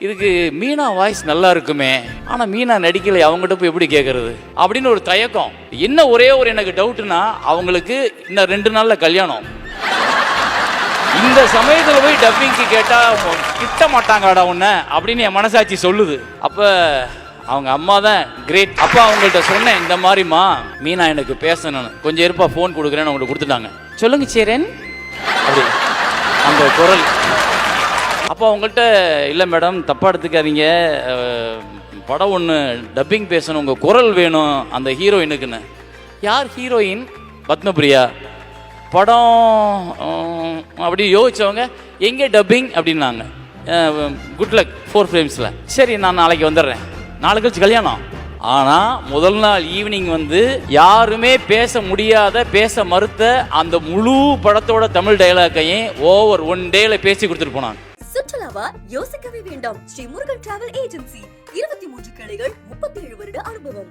இதுக்கு மீனா வாய்ஸ் நல்லா இருக்குமே, ஆனா மீனா நடிக்கலை, அவங்ககிட்ட போய் எப்படி கேட்கறது அப்படின்னு ஒரு தயக்கம். என்ன ஒரே ஒரு எனக்கு டவுட்னா, அவங்களுக்கு இன்னும் 2 நாள்ல கல்யாணம். இந்த சமயத்துல போய் டப்பிங்க்கு கேட்டா கிட்ட மாட்டாங்கடா உன்ன அப்படின்னு என் மனசாட்சி சொல்லுது. அப்ப அவங்க அம்மா தான் கிரேட். அப்ப அவங்கள்ட்ட சொன்னேன், இந்த மாதிரிமா மீனா எனக்கு பேசணும், கொஞ்சம் இருப்பா ஃபோன் கொடுக்குறேன்னு அவங்கள்ட்ட கொடுத்துட்டாங்க. சொல்லுங்க சேரன் அப்படி அந்த குரல். அப்போ அவங்கள்ட்ட இல்லை மேடம் தப்பாக எடுத்துக்காதீங்க, படம் ஒன்று டப்பிங் பேசணும், உங்கள் குரல் வேணும் அந்த ஹீரோயினுக்குன்னு. யார் ஹீரோயின்? பத்மபிரியா. படம் அப்படி யோசிச்சவங்க எங்கே டப்பிங் அப்படின்னாங்க. Good luck 4 ஃப்ரேம்ஸில். சரி நான் நாளைக்கு வந்துடுறேன். நாளை கழிச்சு கல்யாணம். ஆனால் முதல் நாள் ஈவினிங் வந்து யாருமே பேச முடியாத, பேச மறுத்த அந்த முழு படத்தோட தமிழ் டைலாக்கையும் ஓவர் 1 டேல பேசி கொடுத்துட்டு போனாங்க. சுற்றுலாவா? யோசிக்கவே வேண்டாம். ஸ்ரீ முருகன் டிராவல் ஏஜென்சி 23 கிளைகள், 37 வருட அனுபவம்.